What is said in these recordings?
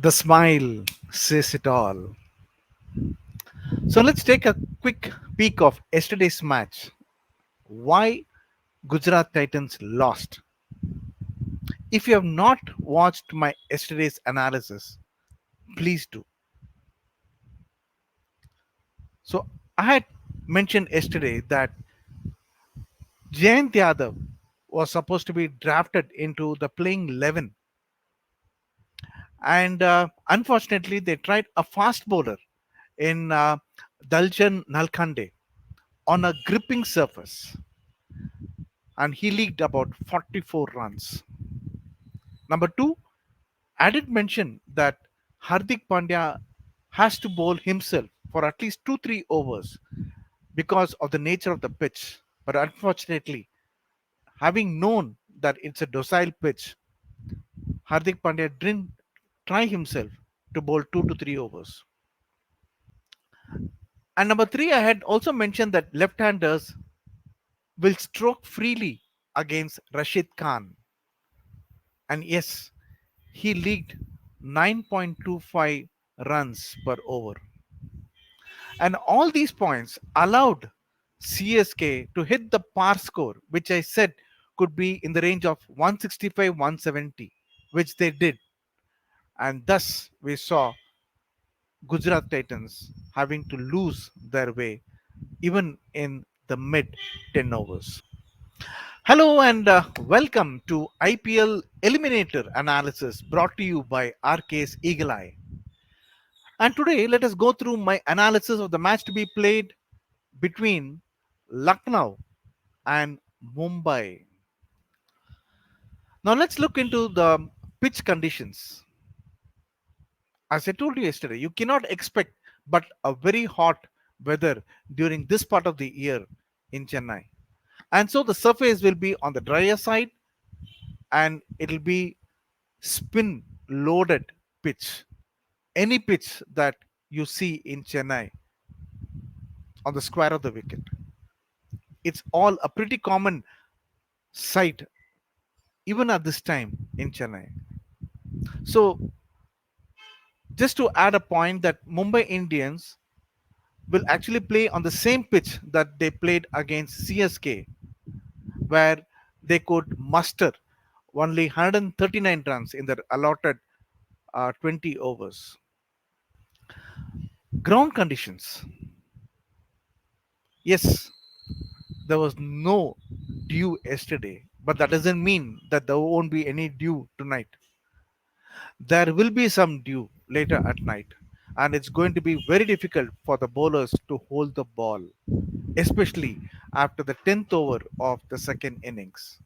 The smile says it all. So let's take a quick peek of yesterday's match. Why Gujarat Titans lost. If you have not watched my yesterday's analysis, please do. So I had mentioned yesterday that Jayant Yadav was supposed to be drafted into the playing 11, and unfortunately they tried a fast bowler in Daljan Nalkande on a gripping surface, and he leaked about 44 runs. Number two, I did mention that Hardik Pandya has to bowl himself for at least 2 3 overs because of the nature of the pitch. But unfortunately, having known that it's a docile pitch, Hardik Pandya didn't try himself to bowl 2 to 3 overs. And number three, I had also mentioned that left handers will stroke freely against Rashid Khan. And yes, he leaked 9.25 runs per over. And all these points allowed CSK to hit the par score, which I said could be in the range of 165 170, which they did. And thus we saw Gujarat Titans having to lose their way even in the mid 10 overs. Hello and welcome to IPL Eliminator analysis brought to you by RKs Eagle Eye. And today let us go through my analysis of the match to be played between Lucknow and Mumbai. Now let's look into the pitch conditions. As I told you yesterday, you cannot expect but a very hot weather during this part of the year in Chennai. And so the surface will be on the drier side and it'll be spin loaded pitch. Any pitch that you see in Chennai on the square of the wicket. It's all a pretty common sight even at this time in Chennai. So just to add a point that Mumbai Indians will actually play on the same pitch that they played against CSK, where they could muster only 139 runs in their allotted 20 overs. Ground conditions. Yes, there was no dew yesterday, but that doesn't mean that there won't be any dew tonight. There will be some dew later at night, and it's going to be very difficult for the bowlers to hold the ball, especially after the 10th over of the second innings.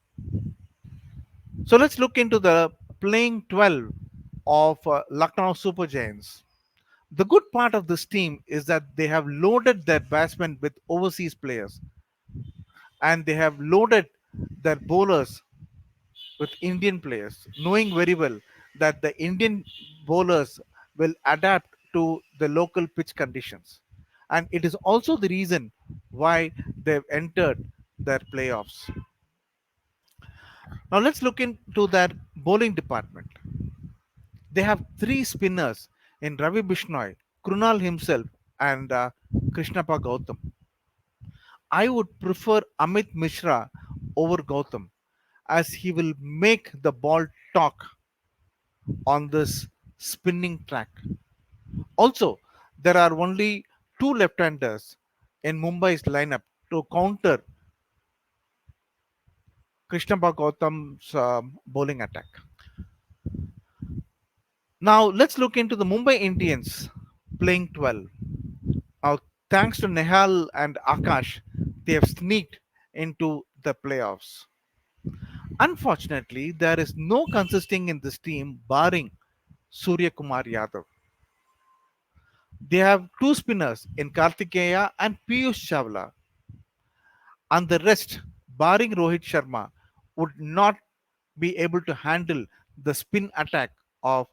So let's look into the playing 12 of Lucknow Super Giants. The good part of this team is that they have loaded their batsmen with overseas players and they have loaded their bowlers with Indian players, knowing very well that the Indian bowlers will adapt to the local pitch conditions. And it is also the reason why they've entered their playoffs. Now let's look into their bowling department. They have three spinners in Ravi Bishnoi, Krunal himself, and Krishnappa Gautam. I would prefer Amit Mishra over Gautam as he will make the ball talk on this spinning track. Also, there are only two left-handers in Mumbai's lineup to counter Krishnappa Gautam's bowling attack. Now, let's look into the Mumbai Indians playing 12. Now, thanks to Nehal and Akash, they have sneaked into the playoffs. Unfortunately, there is no consisting in this team barring Surya Kumar Yadav. They have two spinners in Kartikeya and Piyush Chawla, and the rest, barring Rohit Sharma, would not be able to handle the spin attack of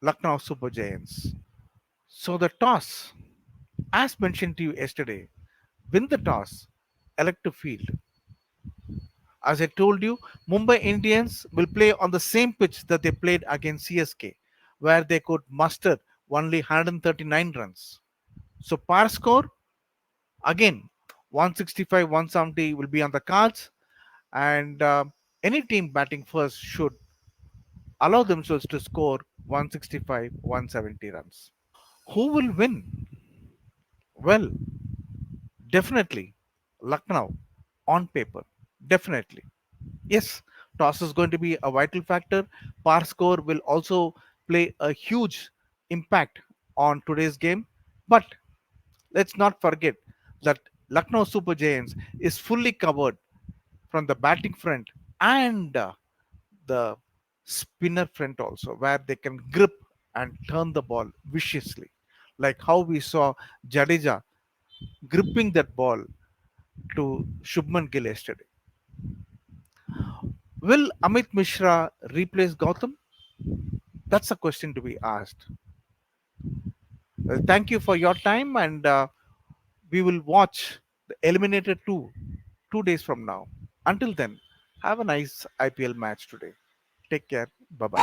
Lucknow Super Giants. So the toss, as mentioned to you yesterday, win the toss, elect to field. As I told you, Mumbai Indians will play on the same pitch that they played against CSK, where they could muster only 139 runs. So par score again 165, 170 will be on the cards, and any team batting first should allow themselves to score 165, 170 runs. Who will win? Well, definitely Lucknow on paper. Definitely. Yes, toss is going to be a vital factor. Par score will also play a huge impact on today's game. But let's not forget that Lucknow Super Giants is fully covered from the batting front and the spinner front also, where they can grip and turn the ball viciously, like how we saw Jadeja gripping that ball to Shubman Gill yesterday. Will Amit Mishra replace Gautam? That's a question to be asked. Thank you for your time, and we will watch the Eliminator 2 2 days from now. Until then, have a nice IPL match today. Take care. Bye bye.